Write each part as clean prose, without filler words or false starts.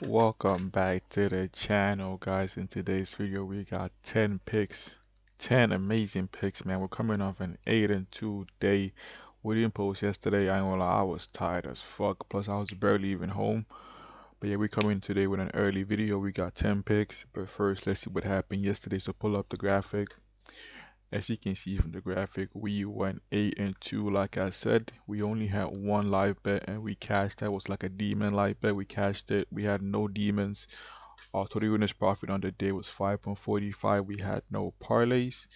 Welcome back to the channel, guys. In today's video, we got 10 picks, 10 amazing picks, man. We're coming off an 8-2 day. We didn't post yesterday. I ain't gonna lie, I was tired as fuck. Plus, I was barely even home. But yeah, we coming today with an early video. We got 10 picks. But first, let's see what happened yesterday. So pull up the graphic. As you can see from the graphic, we went 8-2. Like I said, we only had one live bet and we cashed. That was like a demon live bet. We cashed it. We had no demons. Our total units profit on the day was 5.45. We had no parlays.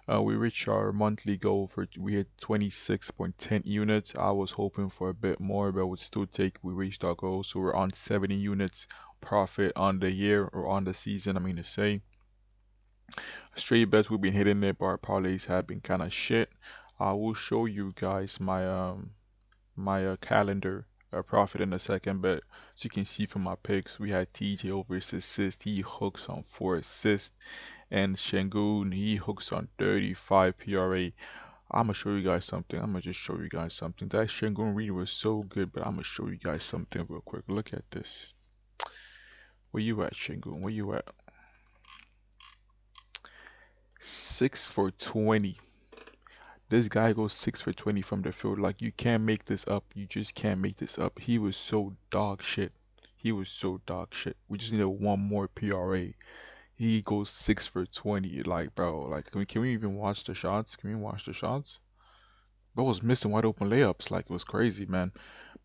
We reached our monthly goal for we hit 26.10 units. I was hoping for a bit more, but would still take. We reached our goal, so we're on 70 units profit on the year or on the season. I mean to say. Straight bets we've been hitting it, but our parlays have been kind of shit. I will show you guys my calendar profit in a second, but as you can see from my picks, we had TJ over his assist. He hooks on 4 assists, and Shengun he hooks on 35 PRA. I'm gonna show you guys something. I'm gonna just show you guys something. That Shengun read was so good, but I'm gonna show you guys something real quick. Look at this. Where you at, Shengun? Where you at? 6 for 20. This guy goes 6 for 20 from the field. Like, you can't make this up. You just can't make this up. He was so dog shit. He was so dog shit. We just needed one more PRA. He goes 6 for 20. Like, bro, like, can we even watch the shots? Can we watch the shots? Bro was missing wide open layups. Like, it was crazy, man.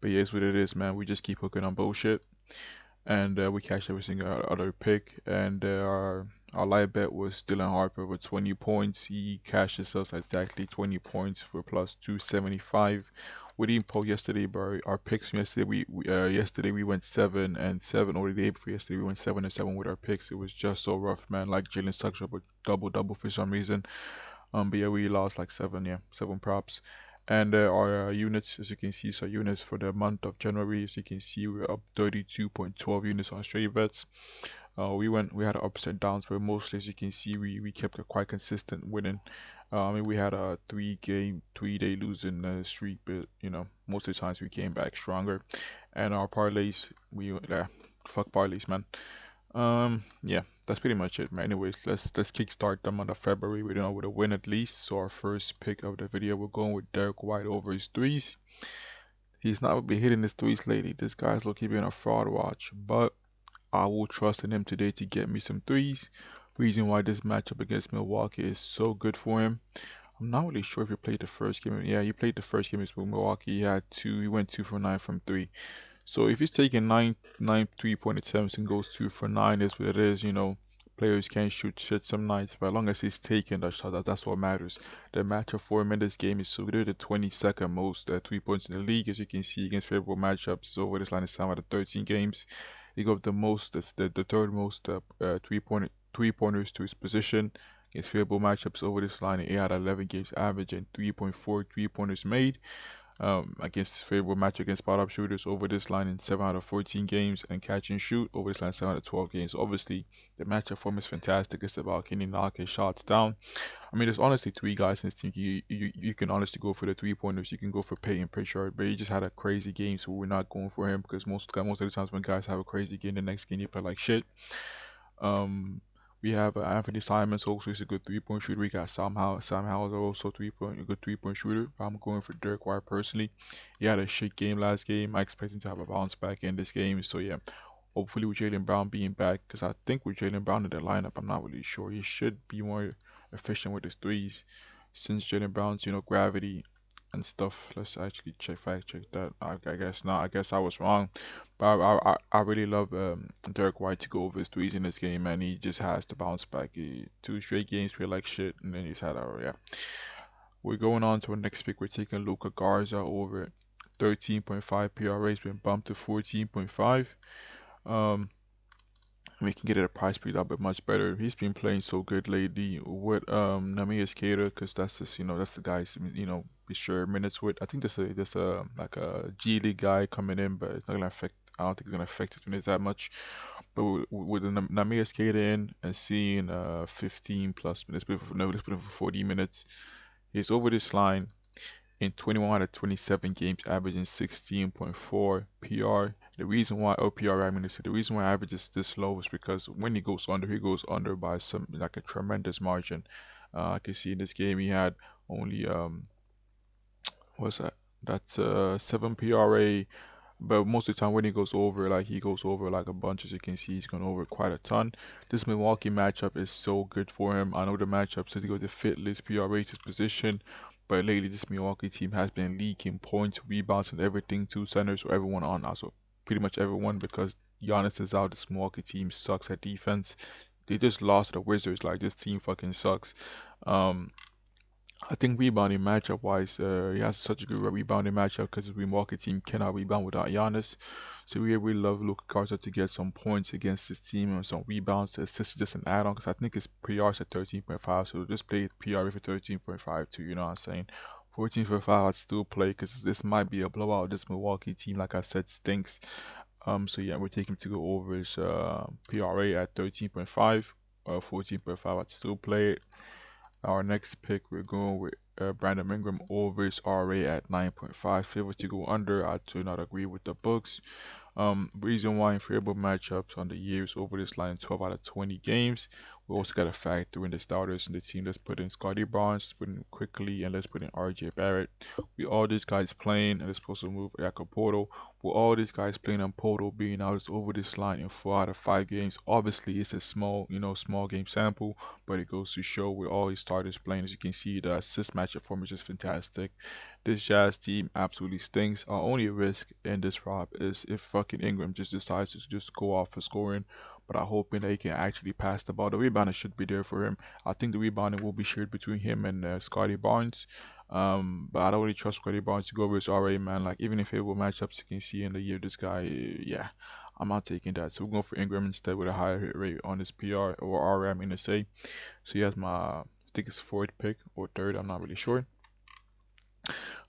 But yeah, it's what it is, man. We just keep hooking on bullshit. And we cashed every single other pick. And our live bet was Dylan Harper with 20 points. He cashes us exactly 20 points for plus 275. We didn't post yesterday, but our picks from yesterday, yesterday we went 7-7. Or the day before yesterday, we went 7-7 with our picks. It was just so rough, man. Like Jalen sucks up a double for some reason. But yeah, we lost like 7 props. And our units, as you can see, so units for the month of January, as you can see, we're up 32.12 units on straight bets. We had ups and downs, but mostly, as you can see, we kept a quite consistent winning. I mean, we had a 3-day losing streak, but most of the times we came back stronger. And our parlays, fuck parlays, man. Yeah, that's pretty much it, man. Anyways, let's kickstart the month of February. We're done with a win at least. So our first pick of the video, we're going with Derek White over his threes. He's not been hitting his threes lately. This guy's looking being a fraud watch, but I will trust in him today to get me some threes. Reason why this matchup against Milwaukee is so good for him. I'm not really sure if he played the first game. Yeah, he played the first game with Milwaukee. He had two. He went 2 for 9 from three. So if he's taking nine 3-point attempts and goes 2 for 9, is what it is. Players can shoot shit some nights, but as long as he's taking the shot, that's what matters. The matchup for him in this game is so good. The 22nd most 3 points in the league, as you can see, against favorable matchups. So over this line is 7 out of 13 games. He got the most, that's the third most 3 pointers to his position against favorable matchups over this line. 8 out of 11 games average and 3.4 3-pointers made against favorable match against spot up shooters over this line in 7 out of 14 games, and catch and shoot over this line 7 out of 12 games. Obviously, the matchup form is fantastic. It's about can he knock his shots down. I mean, there's honestly three guys in this team. You can honestly go for the 3-pointers. You can go for Peyton Pritchard, but he just had a crazy game, so we're not going for him because most of the times when guys have a crazy game, the next game they play like shit. We have Anthony Simons also is a good 3-point shooter. We got Sam Howell is also a good 3-point shooter. I'm going for Derek White personally. He had a shit game last game. I expect him to have a bounce back in this game. So yeah, hopefully with Jaylen Brown being back, because I think with Jaylen Brown in the lineup, I'm not really sure. He should be more efficient with his threes since Jaylen Brown's gravity and stuff. Let's actually fact check that. I guess not. I guess I was wrong. But I really love Derek White to go over his threes in this game, and he just has to bounce back. 2 straight games feel like shit, and then he's had our yeah. We're going on to our next pick. We're taking Luka Garza over 13.5 PRA. Has been bumped to 14.5. We can get it a price pretty a bit much better. He's been playing so good lately with Namias Skater, because that's just that's the guys be sure minutes with. I think there's a like a G League guy coming in, but it's not gonna affect. I don't think it's gonna affect his minutes that much. But with the Namias Skater in and seeing 15 plus minutes, let's put him for 40 minutes. He's over this line. in 21 out of 27 games, averaging 16.4 PR. The reason why OPR, I mean, the reason why average is this low is because when he goes under by some like a tremendous margin. I can see in this game he had only what's that? That's 7 PRA, but most of the time when he goes over, like he goes over like a bunch. As you can see, he's gone over quite a ton. This Milwaukee matchup is so good for him. I know the matchup says he goes to fit list PRA his position, but lately this Milwaukee team has been leaking points, rebounds, and everything to centers or everyone on also pretty much everyone because Giannis is out. This Milwaukee team sucks at defense. They just lost to the Wizards. Like this team fucking sucks. Um, I think rebounding matchup wise, he has such a good rebounding matchup because the Milwaukee team cannot rebound without Giannis. So we really love Luka Garza to get some points against this team and some rebounds. Assists just an add on because I think his PR is at 13.5. So just play PR for 13.5 too, you know what I'm saying? 14.5 I'd still play because this might be a blowout. This Milwaukee team, like I said, stinks. So yeah, we're taking to go over his PRA at 13.5. 14.5 I'd still play it. Our next pick, we're going with Brandon Ingram over his RA at 9.5. Favor to go under. I do not agree with the books. Reason why in favorable matchups on the years over this line 12 out of 20 games. We also got to factor in the starters in the team. Let's put in Scotty Barnes, put in Quickly, and let's put in RJ Barrett. We all these guys playing, and let's supposed to move Porto. With all these guys playing and Porto being out is over this line in 4 out of 5 games. Obviously, it's a small, small game sample, but it goes to show with all these starters playing. As you can see, the assist matchup form is just fantastic. This Jazz team absolutely stinks. Our only risk in this rob is if fucking Ingram just decides to just go off for scoring. But I'm hoping that he can actually pass the ball. The rebounding should be there for him. I think the rebounding will be shared between him and Scotty Barnes. But I don't really trust Scotty Barnes to go over his RA, man. Like, even if it will matchups, you can see in the year, this guy, yeah, I'm not taking that. So we're going for Ingram instead with a higher hit rate on his PR or RA, I mean to say. So he has my, I think it's fourth pick or third, I'm not really sure.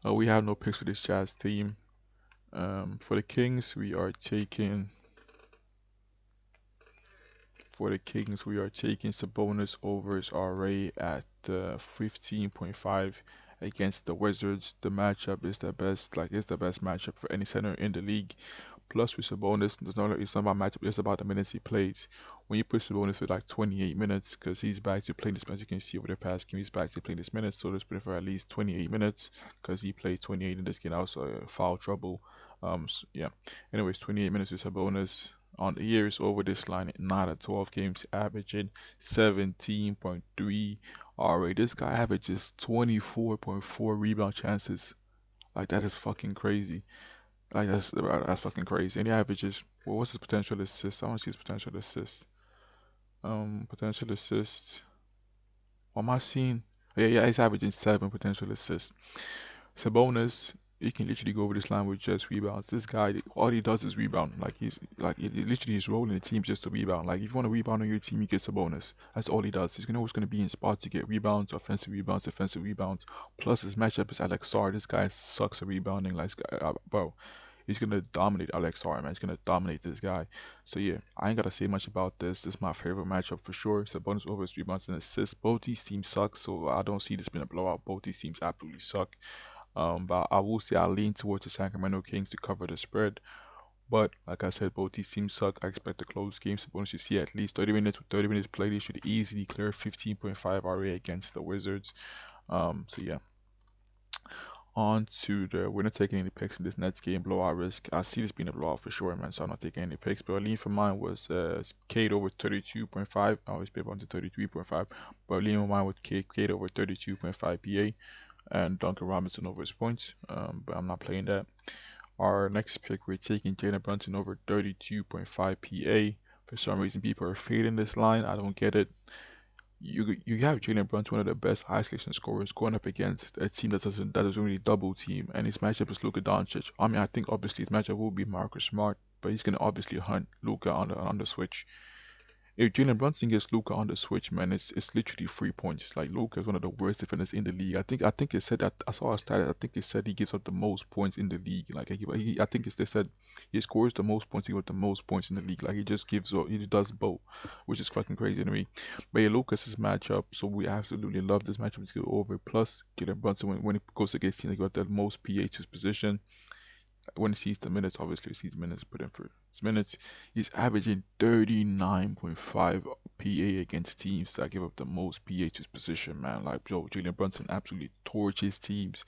We have no picks for this Jazz team. For the Kings, we are taking Sabonis over his RA at 15.5 against the Wizards. The matchup is the best, like it's the best matchup for any center in the league. Plus with Sabonis, it's not about matchup, it's about the minutes he plays. When you put Sabonis with like 28 minutes, because he's back to playing this, as you can see over the past game, he's back to playing this minutes, so let's put it for at least 28 minutes, because he played 28 in this game, also foul trouble. So, yeah. Anyways, 28 minutes with Sabonis on the years over this line, 9 of 12 games, averaging 17.3 RA. This guy averages 24.4 rebound chances. Like that is fucking crazy. Like that's fucking crazy. And he averages. Well, what's his potential assist? I want to see his potential assist. Potential assist. What am I seeing? Yeah, he's averaging 7 potential assists. Sabonis, he can literally go over this line with just rebounds. This guy, all he does is rebound. Like literally he's rolling the team just to rebound. Like if you want to rebound on your team, you get a bonus. That's all he does. He's always gonna be in spots to get rebounds, offensive rebounds, defensive rebounds. Plus his matchup is Alex Sarr. This guy sucks at rebounding. Like bro, he's gonna dominate Alex Sarr, man. He's gonna dominate this guy. So yeah, I ain't gotta say much about this. This is my favorite matchup for sure. Sabonis over his rebounds and assists. Both these teams suck, so I don't see this being a blowout. Both these teams absolutely suck. But I will say I lean towards the Sacramento Kings to cover the spread. But like I said, both these teams suck. I expect a close game. So once you see at least 30 minutes with 30 minutes play, they should easily clear 15.5 RA against the Wizards. So yeah. On to we're not taking any picks in this Nets game. Blowout risk. I see this being a blowout for sure, man. So I'm not taking any picks. But a lean for mine was Cade over 32.5. I always pay on to 33.5. But a lean for mine with Cade over 32.5 PA and Duncan Robinson over his points. But I'm not playing that. Our next pick, we're taking Jalen Brunson over 32.5 PA. For some reason, people are fading this line. I don't get it. You have Jalen Brunson, one of the best isolation scorers, going up against a team that doesn't really double team, and his matchup is Luka Doncic. I mean, I think obviously his matchup will be Marcus Smart, but he's gonna obviously hunt Luka on the switch. If Jalen Brunson gets Luca on the switch, man, it's literally 3 points. Like Luca is one of the worst defenders in the league. I think it said that I saw a stat. I think they said he gives up the most points in the league. Like I think they said he scores the most points. He gives up the most points in the league. Like he just gives up. He does both, which is fucking crazy to me. But yeah, Lucas's matchup. So we absolutely love this matchup to go over. Plus Jalen Brunson when he goes against teams, he got the most PH's position when he sees the minutes, obviously he sees minutes put in for his minutes. He's averaging 39.5 PA against teams that give up the most PH's position, man. Like, yo, Jalen Brunson absolutely torches teams.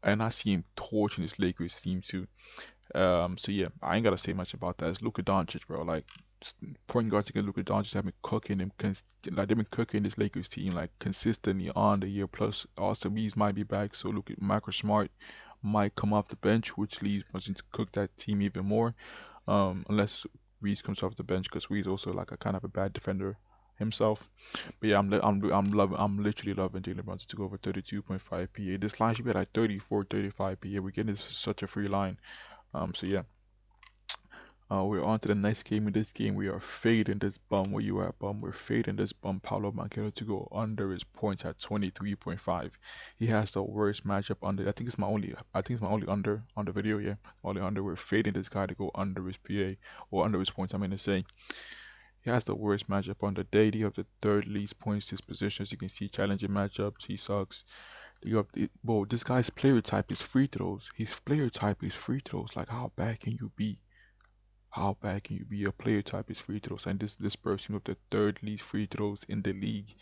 And I see him torching this Lakers team too. So yeah, I ain't gotta say much about that. It's Luka Doncic, bro. Like point guards against Luka Doncic have been cooking him, like they've been cooking this Lakers team like consistently on the year. Plus, Austin Reeves might be back, so look at Marcus Smart might come off the bench, which leaves Brunson to cook that team even more. Unless Reeves comes off the bench, because Reeves also like a kind of a bad defender himself. But yeah, I'm literally loving Jalen Brunson to go over 32.5 PA. This line should be at like 34, 35 PA. We're getting this such a free line. So yeah, we're on to the next game. In this game, we are fading this bum. Where you at, bum? We're fading this bum, Paolo Banchero, to go under his points at 23.5. He has the worst matchup under. I think it's my only under on the video. Yeah, only under. We're fading this guy to go under his PA or under his points. I mean to say. He has the worst matchup on the day. He have the third least points disposition. As you can see, challenging matchups. He sucks. Bro, this guy's player type is free throws. His player type is free throws. Like, how bad can you be? How bad can you be? Your player type is free throws, and this person with the third least free throws in the league.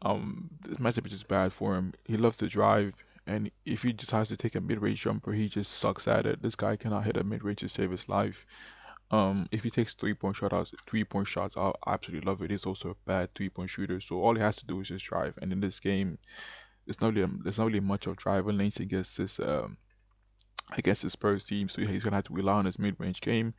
This matchup is just bad for him. He loves to drive, and if he decides to take a mid-range jumper, he just sucks at it. This guy cannot hit a mid-range to save his life. If he takes 3-point shots, I'll absolutely love it. He's also a bad 3-point shooter, so all he has to do is just drive. And in this game, there's not really much of driving lanes against this Spurs team, so he's gonna have to rely on his mid-range game.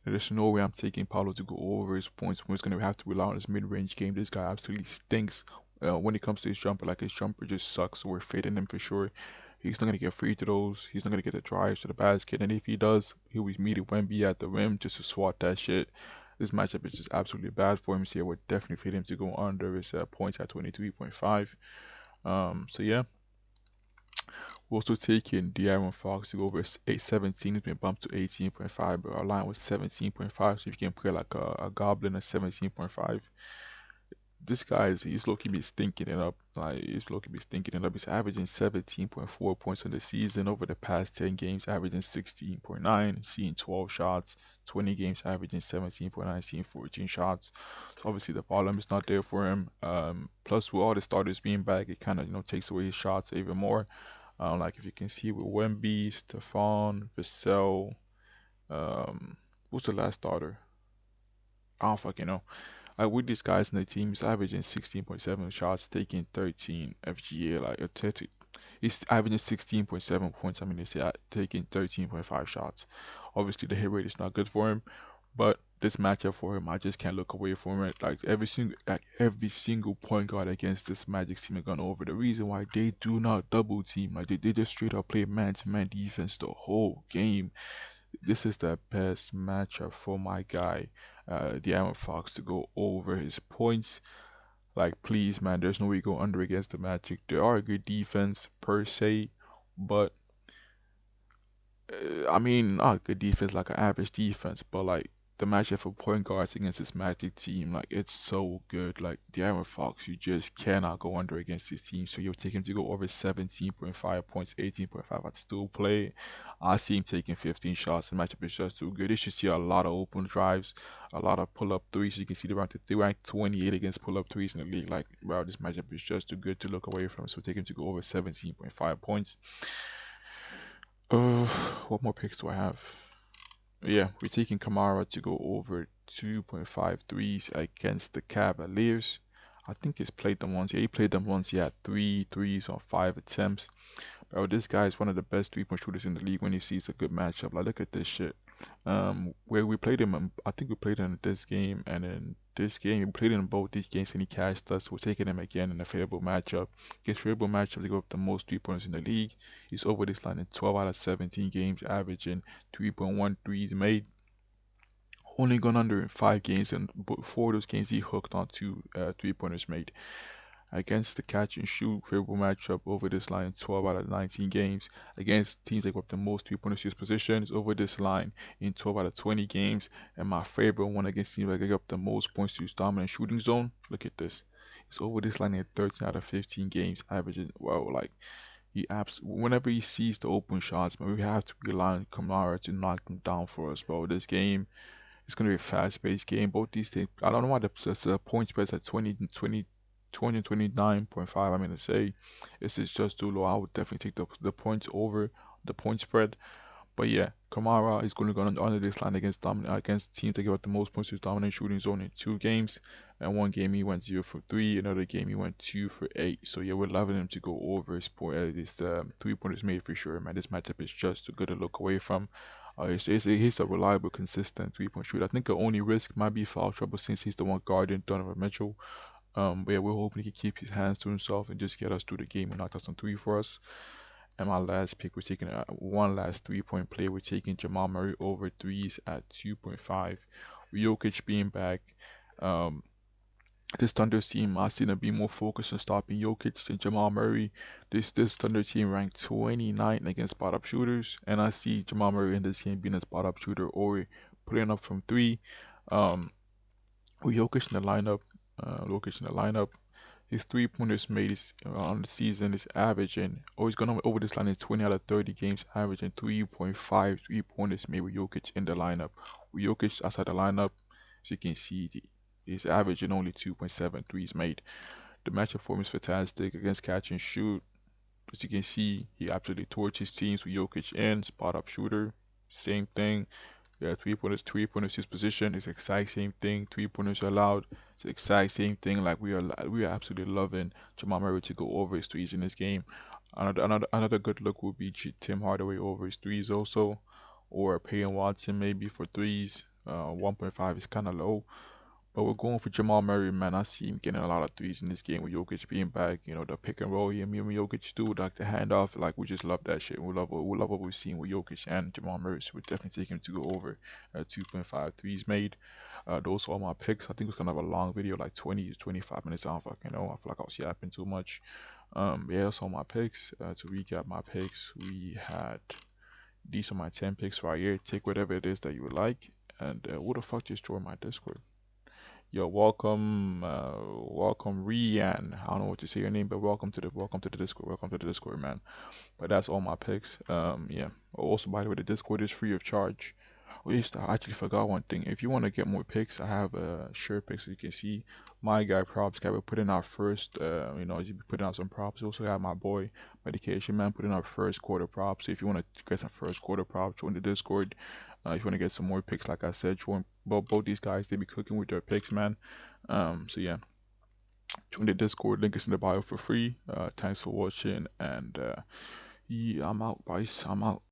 There's no way I'm taking Paulo to go over his points when he's going to have to rely on his mid-range game. This guy absolutely stinks when it comes to his jumper. Like, his jumper just sucks. So we're fading him for sure. He's not going to get free throws. He's not going to get the drives to the basket. And if he does, he'll be meeting Wemby at the rim just to swat that shit. This matchup is just absolutely bad for him. So yeah, we're definitely fading him to go under his points at 23.5. So yeah. We're also taking De'Aaron Fox to go over 817. It's been bumped to 18.5, but our line was 17.5. So if you can play like a goblin at 17.5, this guy he's low key be stinking it up. Like, he's low key be stinking it up. He's averaging 17.4 points in the season over the past 10 games, averaging 16.9, seeing 12 shots, 20 games averaging 17.9, seeing 14 shots. So obviously the volume is not there for him. Plus with all the starters being back, it kind of takes away his shots even more. Like if you can see with Wemby, Stephon, Vassell, who's the last starter? I don't fucking know. With these guys in the team, he's averaging 16.7 shots, taking 13 FGA. Like, he's averaging 16.7 points. I mean, they say taking 13.5 shots. Obviously, the hit rate is not good for him, but this matchup for him, I just can't look away from it. Like every single point guard against this Magic team are gonna over. The reason why they do not double team, like they just straight up play man to man defense the whole game. This is the best matchup for my guy, De'Aaron Fox, to go over his points. Like, please, man, there's no way you go under against the Magic. They are a good defense per se, but I mean, not good defense like an average defense, but like the matchup for point guards against this Magic team, like it's so good. Like De'Aaron Fox, you just cannot go under against this team. So you'll take him to go over 17.5 points, 18.5 at the still play. I see him taking 15 shots. The matchup is just too good. You should see a lot of open drives, a lot of pull up threes. You can see they rank 28 against pull up threes in the league. Like, wow, this matchup is just too good to look away from. So take him to go over 17.5 points. Uh, what more picks do I have? Yeah, we're taking Kamara to go over 2.5 threes against the Cavaliers. I think he's played them once. Yeah, he played them once. He had 3 threes on 5 attempts. Bro, this guy is one of the best 3-point shooters in the league when he sees a good matchup. Like, look at this shit. Where we played him, I think we played him in this game, and in this game, we played him in both these games, and he cashed us. We're taking him again in a favorable matchup. Against favorable matchup, they go up the most 3 points in the league. He's over this line in 12 out of 17 games, averaging 3.1 threes made. Only gone under in 5 games, and 4 of those games he hooked on two 3 pointers made. Against the catch and shoot, favorable matchup over this line 12 out of 19 games. Against teams that go up the most 3 pointers use positions over this line in 12 out of 20 games. And my favorite one against teams that get up the most points to use dominant shooting zone. Look at this. It's over this line in 13 out of 15 games, averaging, well, like, whenever he sees the open shots, man, we have to rely on Kamara to knock them down for us, bro. This game, it's going to be a fast-paced game. Both these teams, I don't know why the point spread's at 20 29.5. I'm going to say this is just too low. I would definitely take the points over the point spread. But yeah, Kamara is going to go under this line against teams that give up the most points to dominant shooting zone in 2 games. And one game he went 0 for 3. Another game he went 2 for 8. So yeah, we're loving him to go over his 3 pointers made for sure, man. This matchup is just too good to look away from. He's a reliable, consistent 3-point shooter. I think the only risk might be foul trouble since he's the one guarding Donovan Mitchell. But yeah, we're hoping he can keep his hands to himself and just get us through the game and knock us on three for us. And my last pick, we're taking one last 3-point play. We're taking Jamal Murray over threes at 2.5. Jokic being back. Um, this Thunder team, I see them be more focused on stopping Jokic than Jamal Murray. This Thunder team ranked 29 against spot up shooters, and I see Jamal Murray in this game being a spot up shooter or putting up from three. Um, with Jokic in the lineup, his 3 pointers made on the season is averaging, or he's gone over this line in 20 out of 30 games, averaging 3.5 3 pointers made with Jokic in the lineup. With Jokic outside the lineup, as you can see, he's averaging only 2.7 threes made. The matchup form is fantastic against catch and shoot. As you can see, he absolutely torches teams with Jokic in, spot up shooter, same thing. Yeah, 3 pointers his position is the exact same thing. 3 pointers allowed. It's the exact same thing. Like we are absolutely loving Jamal Murray to go over his threes in this game. Another good look would be Tim Hardaway over his threes also, or Peyton Watson maybe for threes. 1.5 is kind of low. But we're going for Jamal Murray, man. I see him getting a lot of threes in this game with Jokic being back. You know, the pick and roll, me and Jokic do, like the handoff. Like, we just love that shit. We love what we've seen with Jokic and Jamal Murray. So we're definitely taking him to go over 2.5 threes made. Those are all my picks. I think it's gonna have a long video, like 20 to 25 minutes. I don't fucking know. I feel like I was yapping too much. Yeah, that's all my picks. To recap my picks, we had these are my 10 picks right here. Take whatever it is that you would like. And who the fuck just joined my Discord? Yo, welcome, Rian. I don't know what to say your name, but welcome to the Discord. Welcome to the Discord, man. But that's all my picks. Yeah. Also, by the way, the Discord is free of charge. I actually forgot one thing. If you want to get more picks, I have a shirt pick, so you can see my guy props guy. We're putting out first. You be putting out some props. Also have my boy Medication Man putting out first quarter props. So if you want to get some first quarter props, join the Discord. If you want to get some more picks, like I said, join both these guys. They be cooking with their picks, man. So yeah, join the Discord. Link is in the bio for free. Thanks for watching, and yeah, I'm out, guys. I'm out.